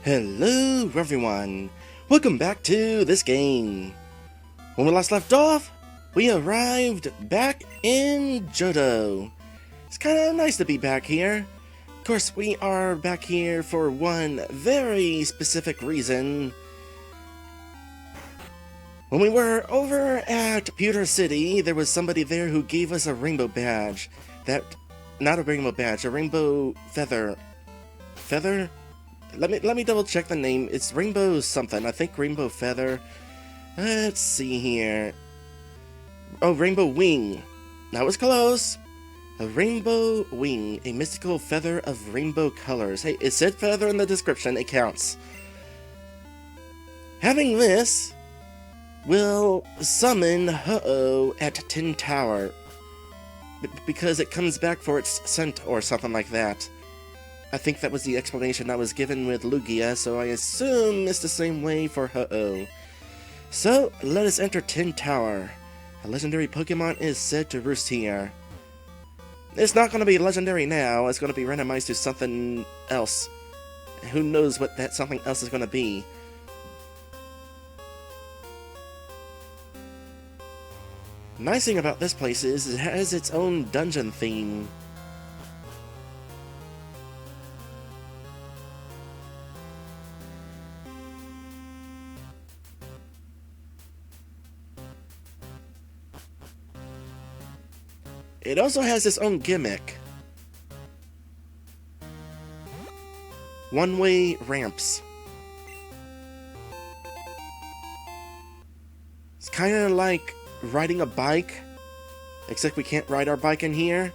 Hello everyone! Welcome back to this game! When we last left off, we arrived back in Johto. It's kinda nice to be back here. Of course, we are back here for one very specific reason. When we were over at Pewter City, there was somebody there who gave us a rainbow badge. Not a rainbow badge, a rainbow feather. Feather? Let me double check the name. It's Rainbow something. I think Rainbow Feather. Let's see here. Oh, Rainbow Wing. That was close. A Rainbow Wing. A mystical feather of rainbow colors. Hey, it said feather in the description. It counts. Having this will summon Ho-Oh at Tin Tower. Because it comes back for its scent or something like that. I think that was the explanation that was given with Lugia, so I assume it's the same way for Ho-Oh. So, let us enter Tin Tower. A legendary Pokemon is said to roost here. It's not going to be legendary now, it's going to be randomized to something else. Who knows what that something else is going to be. Nice thing about this place is it has its own dungeon theme. It also has its own gimmick. One-way ramps. It's kind of like riding a bike, except we can't ride our bike in here,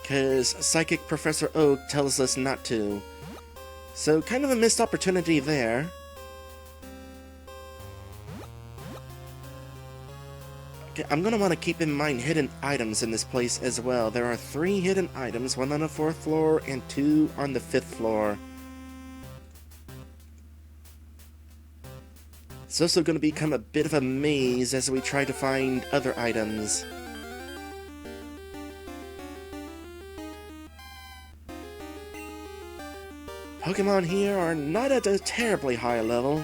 because Psychic Professor Oak tells us not to. So kind of a missed opportunity there. I'm going to want to keep in mind hidden items in this place as well. There are 3 hidden items, 1 on the 4th floor and 2 on the 5th floor. It's also going to become a bit of a maze as we try to find other items. Pokemon here are not at a terribly high level.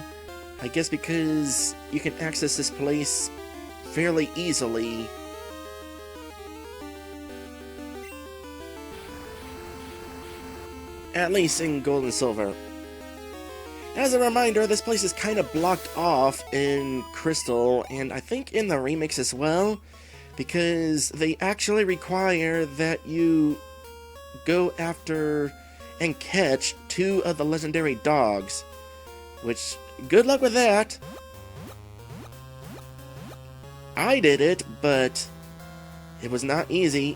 I guess because you can access this place fairly easily. At least in Gold and Silver. As a reminder, this place is kind of blocked off in Crystal, and I think in the remix as well, because they actually require that you go after and catch 2 of the legendary dogs. Which, good luck with that! I did it, but it was not easy.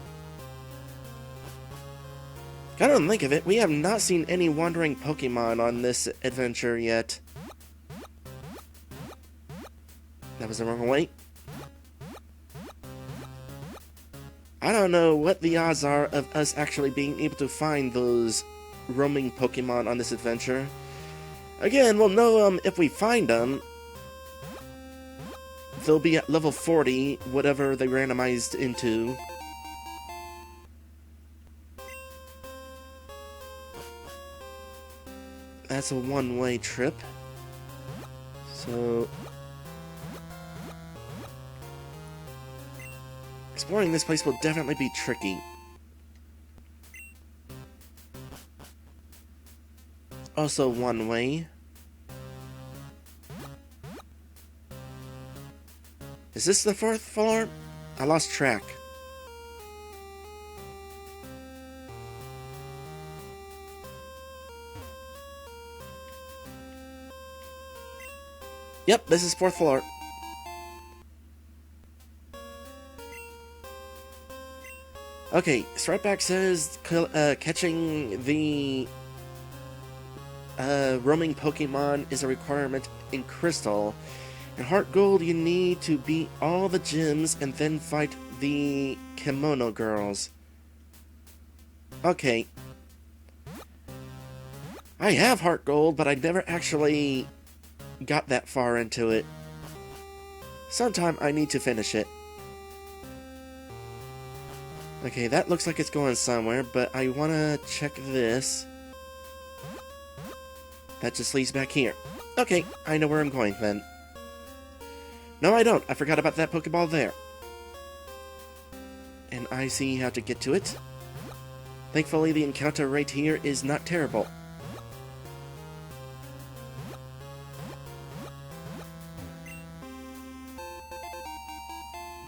Come to think of it, we have not seen any wandering Pokemon on this adventure yet. That was the wrong way. I don't know what the odds are of us actually being able to find those roaming Pokemon on this adventure. Again, we'll know if we find them. They'll be at level 40, whatever they randomized into. That's a one-way trip. So exploring this place will definitely be tricky. Also one way. Is this the 4th floor? I lost track. Yep, this is 4th floor. Okay, Strikeback says catching the roaming Pokemon is a requirement in Crystal. In Heart Gold, you need to beat all the gyms and then fight the Kimono Girls. Okay. I have Heart Gold, but I never actually got that far into it. Sometime I need to finish it. Okay, that looks like it's going somewhere, but I want to check this. That just leads back here. Okay, I know where I'm going then. No, I don't. I forgot about that Pokeball there. And I see how to get to it. Thankfully, the encounter right here is not terrible.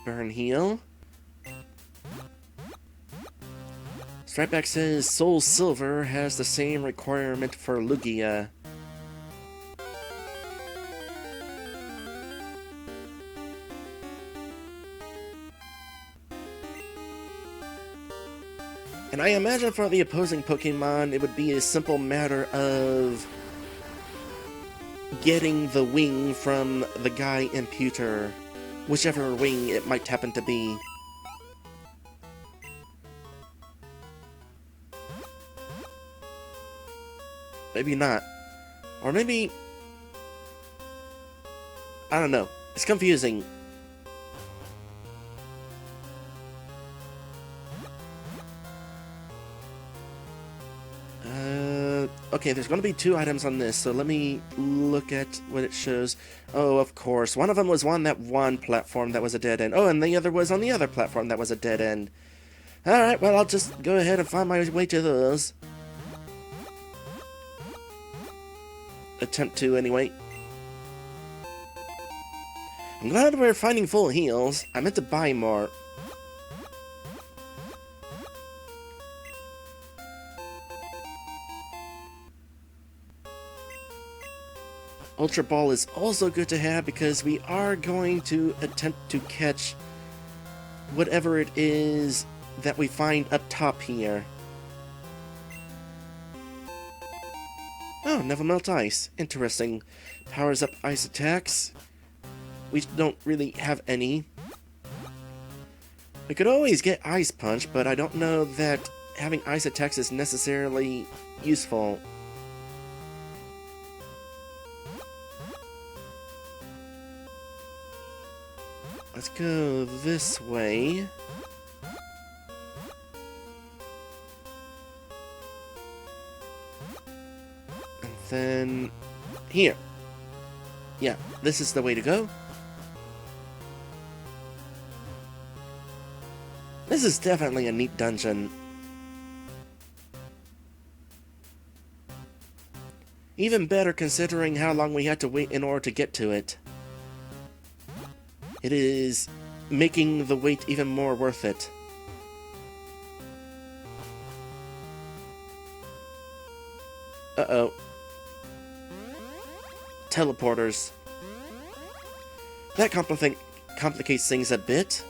Burn heal. Stripeback says Soul Silver has the same requirement for Lugia. And I imagine for the opposing Pokemon, it would be a simple matter of getting the wing from the guy in Pewter, whichever wing it might happen to be. Maybe not. Or maybe... I don't know. It's confusing. Okay, there's going to be 2 items on this, so let me look at what it shows. Oh, of course. One of them was on that one platform that was a dead end. Oh, and the other was on the other platform that was a dead end. Alright, well, I'll just go ahead and find my way to those. Attempt to, anyway. I'm glad we're finding full heals. I meant to buy more. Ultra Ball is also good to have because we are going to attempt to catch whatever it is that we find up top here. Oh, Never Melt Ice. Interesting. Powers up ice attacks. We don't really have any. We could always get Ice Punch, but I don't know that having ice attacks is necessarily useful. Let's go this way. And then... here. Yeah, this is the way to go. This is definitely a neat dungeon. Even better considering how long we had to wait in order to get to it. It is making the wait even more worth it. Uh-oh. Teleporters. That complicates things a bit.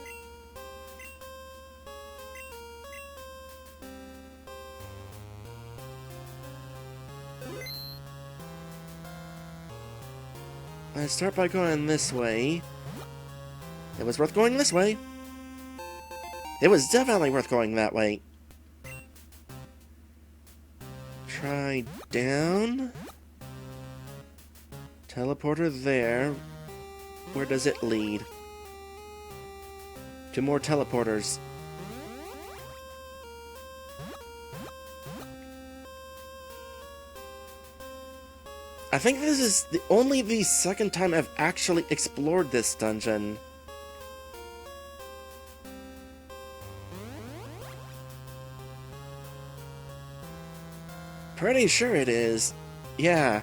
Let's start by going this way. It was worth going this way. It was definitely worth going that way. Try down. Teleporter there. Where does it lead? To more teleporters. I think this is only the second time I've actually explored this dungeon. Pretty sure it is. Yeah.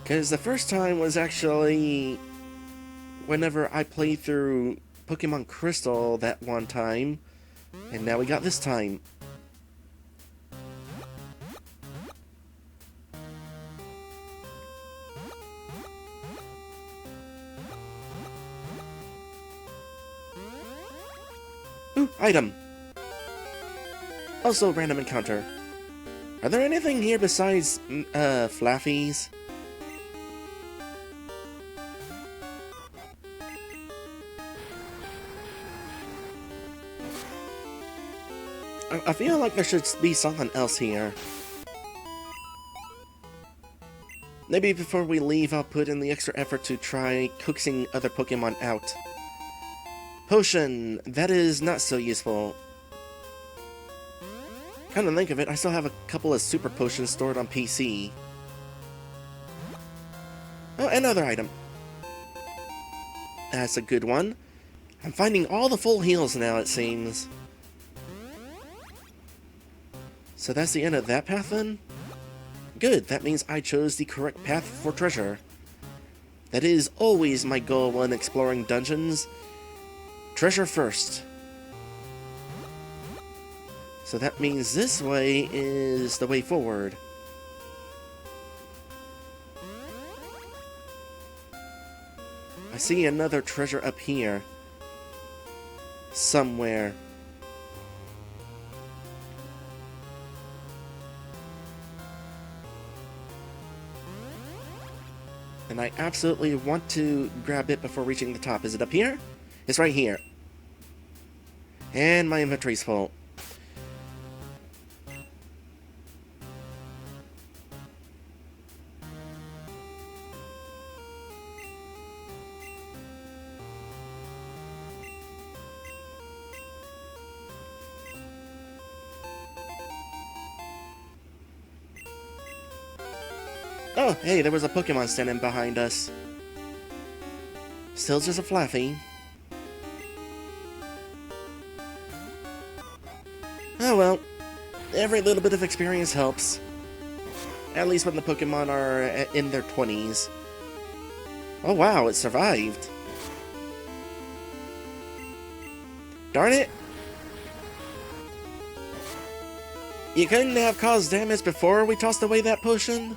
Because the first time was actually whenever I played through Pokemon Crystal that one time. And now we got this time. Ooh, item. Also random encounter. Are there anything here besides, Flaffies? I feel like there should be something else here. Maybe before we leave, I'll put in the extra effort to try coaxing other Pokemon out. Potion! That is not so useful. Come to think of it, I still have a couple of super potions stored on PC. Oh, another item. That's a good one. I'm finding all the full heals now, it seems. So that's the end of that path then? Good, that means I chose the correct path for treasure. That is always my goal when exploring dungeons. Treasure first. So that means this way is the way forward. I see another treasure up here. Somewhere. And I absolutely want to grab it before reaching the top. Is it up here? It's right here. And my inventory's full. Oh, hey, there was a Pokemon standing behind us. Still just a Flaffy. Oh well, every little bit of experience helps. At least when the Pokemon are in their 20s. Oh wow, it survived. Darn it! You couldn't have caused damage before we tossed away that potion?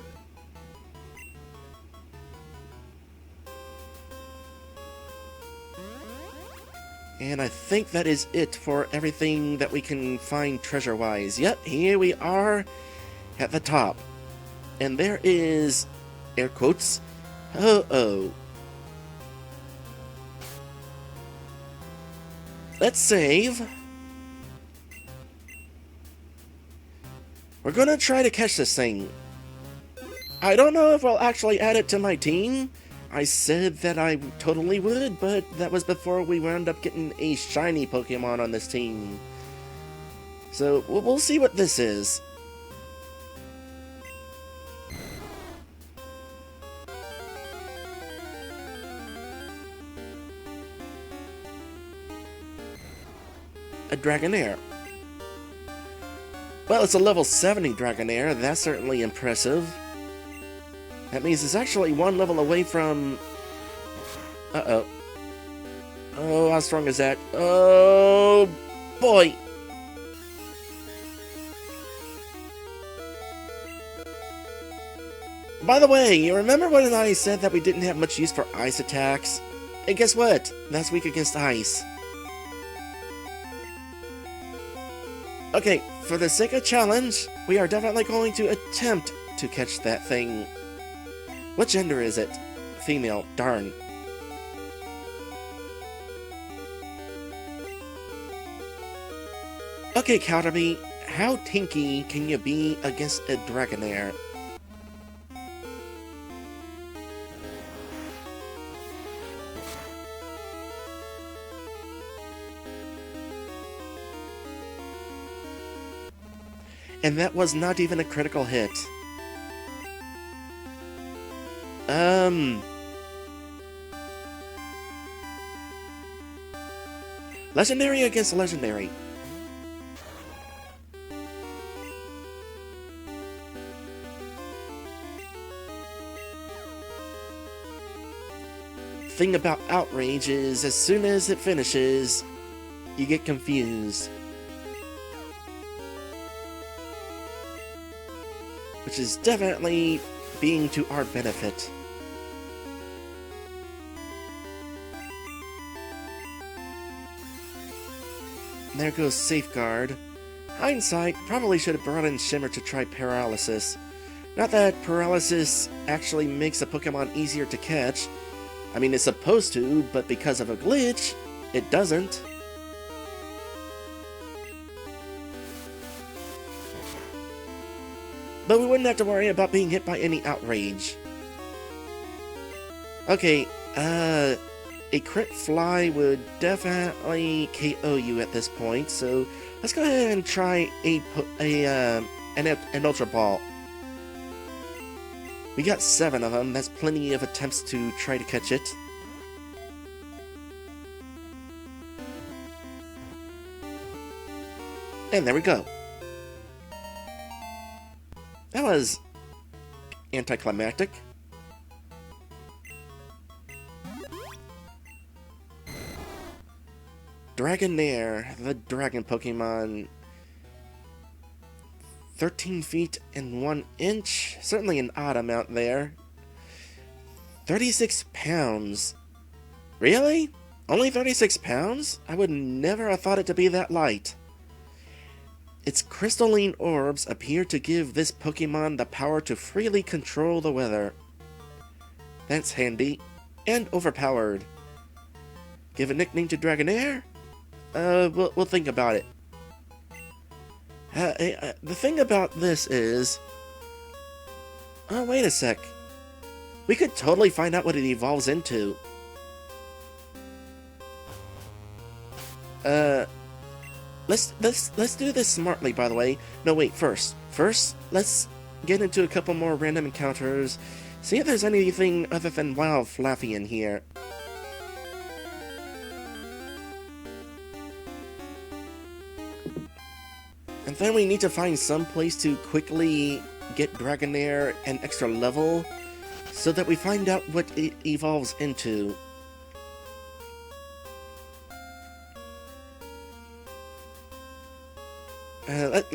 And I think that is it for everything that we can find treasure-wise. Yep, here we are at the top. And there is, air quotes, Ho-Oh. Let's save. We're gonna try to catch this thing. I don't know if I'll actually add it to my team. I said that I totally would, but that was before we wound up getting a shiny Pokemon on this team. So, we'll see what this is. A Dragonair. Well, it's a level 70 Dragonair. That's certainly impressive. That means it's actually one level away from... Uh-oh. Oh, how strong is that? Oh, boy! By the way, you remember when I said that we didn't have much use for ice attacks? And guess what? That's weak against ice. Okay, for the sake of challenge, we are definitely going to attempt to catch that thing. What gender is it? Female. Darn. Okay, Cowderby, how tinky can you be against a Dragonair? And that was not even a critical hit. Legendary against legendary. Thing about Outrage is, as soon as it finishes, you get confused. Which is definitely being to our benefit. And there goes Safeguard. Hindsight, probably should have brought in Shimmer to try Paralysis. Not that Paralysis actually makes a Pokemon easier to catch. I mean, it's supposed to, but because of a glitch, it doesn't. But we wouldn't have to worry about being hit by any Outrage. Okay, a crit fly would definitely KO you at this point, so let's go ahead and try an Ultra Ball. We got 7 of them. That's plenty of attempts to try to catch it. And there we go. That was anticlimactic. Dragonair, the dragon Pokemon. 13 feet and 1 inch. Certainly an odd amount there. 36 pounds. Really? Only 36 pounds? I would never have thought it to be that light. Its crystalline orbs appear to give this Pokemon the power to freely control the weather. That's handy. And overpowered. Give a nickname to Dragonair? We'll think about it. The thing about this is... Oh, wait a sec. We could totally find out what it evolves into. Let's do this smartly, by the way. No, wait, first, let's get into a couple more random encounters. See if there's anything other than Wild Flaffy in here. And then we need to find some place to quickly get Dragonair an extra level, so that we find out what it evolves into.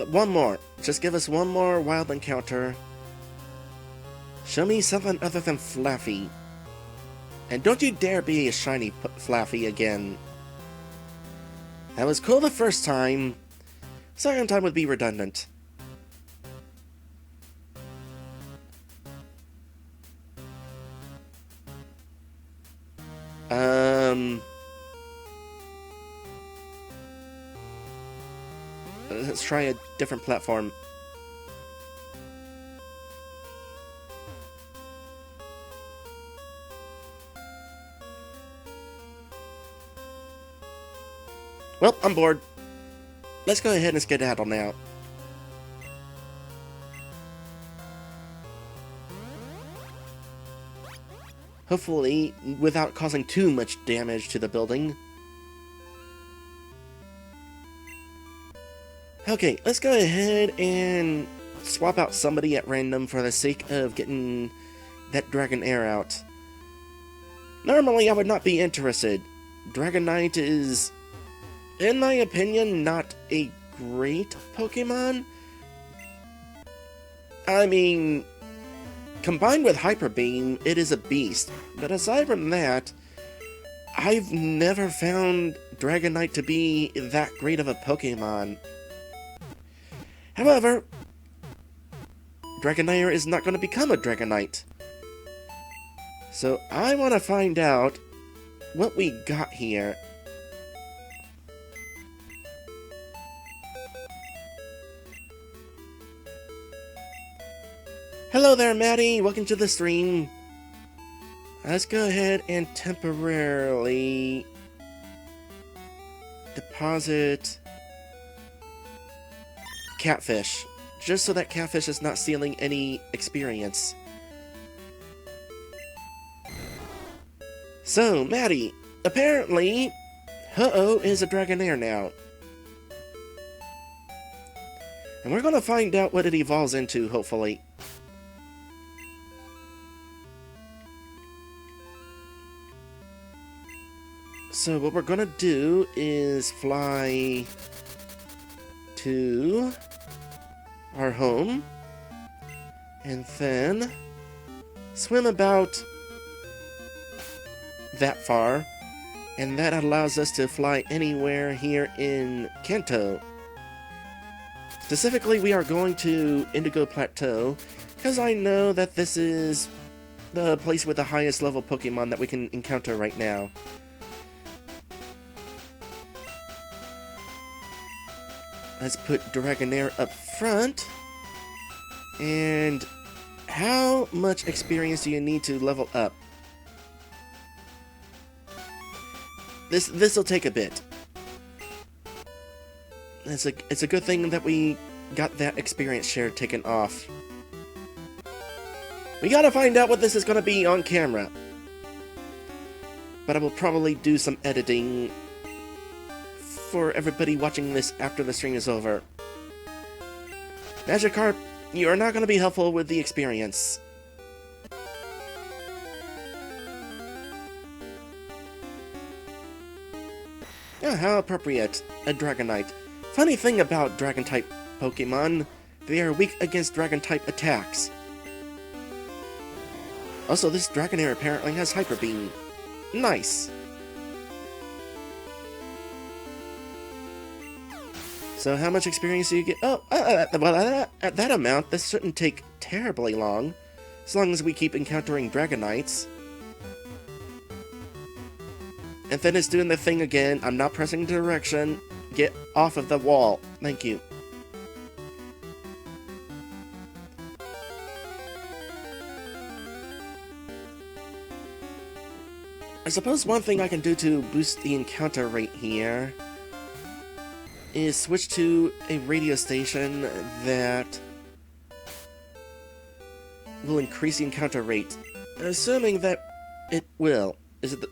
One more. Just give us one more wild encounter. Show me something other than Flaffy. And don't you dare be a shiny Flaffy again. That was cool the first time. Second time would be redundant. Let's try a different platform. Well, I'm bored. Let's go ahead and skedaddle now. Hopefully, without causing too much damage to the building. Okay, let's go ahead and swap out somebody at random for the sake of getting that Dragonair out. Normally, I would not be interested. Dragonite is, in my opinion, not a great Pokemon. I mean, combined with Hyper Beam, it is a beast. But aside from that, I've never found Dragonite to be that great of a Pokemon. However, Dragonair is not going to become a Dragonite. So I want to find out what we got here. Hello there, Maddie. Welcome to the stream. Let's go ahead and temporarily deposit Catfish, just so that Catfish is not stealing any experience. So, Maddie, apparently, Ho-Oh is a Dragonair now. And we're gonna find out what it evolves into, hopefully. So what we're gonna do is fly to our home, and then swim about that far, and that allows us to fly anywhere here in Kanto. Specifically, we are going to Indigo Plateau, because I know that this is the place with the highest level Pokemon that we can encounter right now. Let's put Dragonair up front. And how much experience do you need to level up? This'll take a bit. It's a good thing that we got that experience share taken off. We gotta find out what this is gonna be on camera. But I will probably do some editing for everybody watching this after the stream is over. Magikarp, you are not gonna be helpful with the experience. Yeah, how appropriate. A Dragonite. Funny thing about Dragon-type Pokemon, they are weak against Dragon-type attacks. Also, this Dragonair apparently has Hyper Beam. Nice! So how much experience do you get? Oh, well, at that amount, this shouldn't take terribly long. As long as we keep encountering Dragonites. And then it's doing the thing again. I'm not pressing direction. Get off of the wall. Thank you. I suppose one thing I can do to boost the encounter rate here is switch to a radio station that will increase the encounter rate. Assuming that it will. Is it the...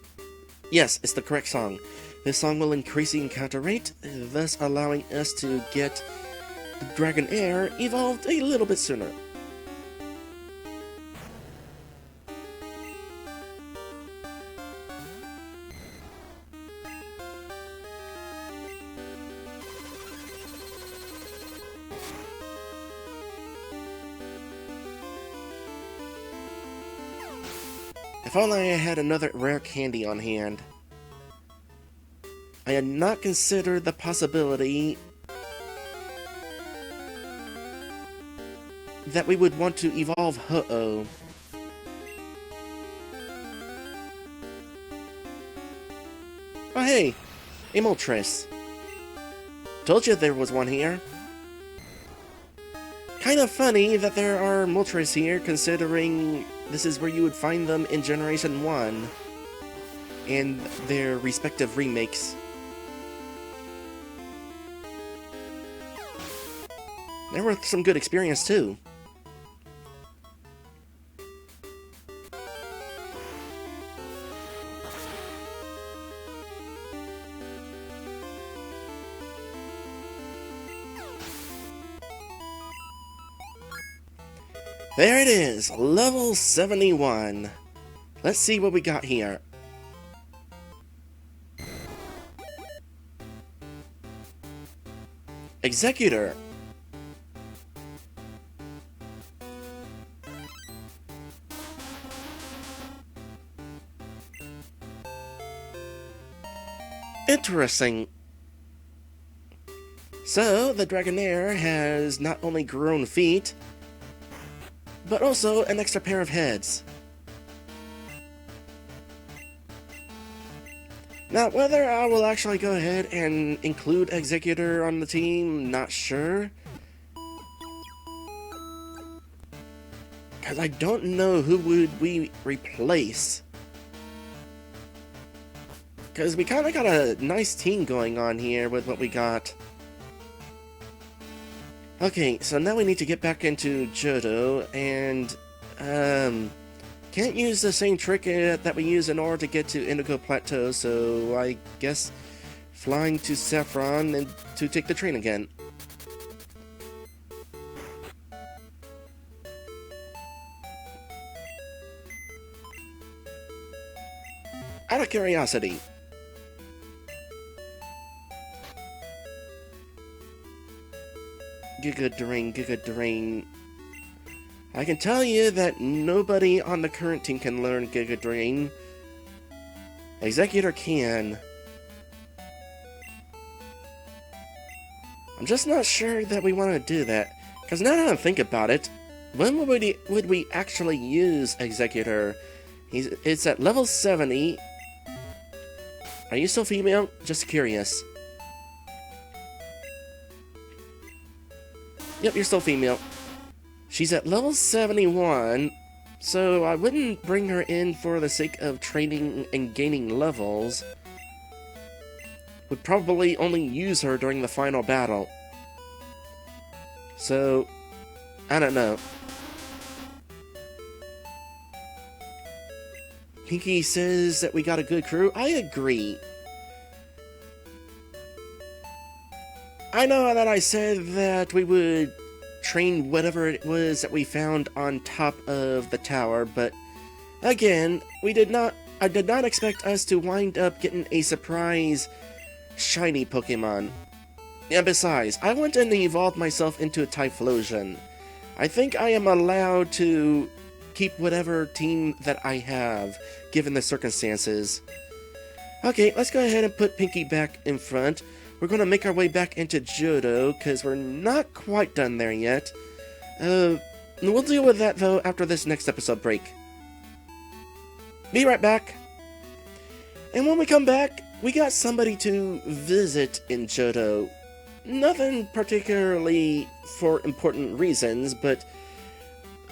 Yes, it's the correct song. This song will increase the encounter rate, thus allowing us to get the Dragonair evolved a little bit sooner. If only I had another rare candy on hand. I had not considered the possibility that we would want to evolve Ho-Oh. Oh hey, a Moltres. Told you there was one here. Kind of funny that there are Moltres here, considering this is where you would find them in Generation 1 and their respective remakes. There were some good experience too. There it is, level 71. Let's see what we got here. Executor. Interesting. So, the Dragonair has not only grown feet, but also an extra pair of heads. Now, whether I will actually go ahead and include Executor on the team, not sure. Because I don't know who would we replace. Because we kind of got a nice team going on here with what we got. Okay, so now we need to get back into Johto, and, can't use the same trick that we use in order to get to Indigo Plateau, so I guess flying to Saffron and to take the train again. Out of curiosity, Giga Drain. I can tell you that nobody on the current team can learn Giga Drain. Executor can. I'm just not sure that we want to do that, because now that I think about it, when would we actually use Executor? It's at level 70. Are you still female? Just curious. Yep, you're still female. She's at level 71, so I wouldn't bring her in for the sake of training and gaining levels. Would probably only use her during the final battle. So, I don't know. Pinky says that we got a good crew. I agree. I know that I said that we would train whatever it was that we found on top of the tower, but again, I did not expect us to wind up getting a surprise shiny Pokemon. And besides, I went and evolved myself into a Typhlosion. I think I am allowed to keep whatever team that I have, given the circumstances. Okay, let's go ahead and put Pinky back in front. We're going to make our way back into Johto, because we're not quite done there yet. We'll deal with that, though, after this next episode break. Be right back. And when we come back, we got somebody to visit in Johto. Nothing particularly for important reasons, but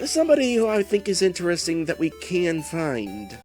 somebody who I think is interesting that we can find.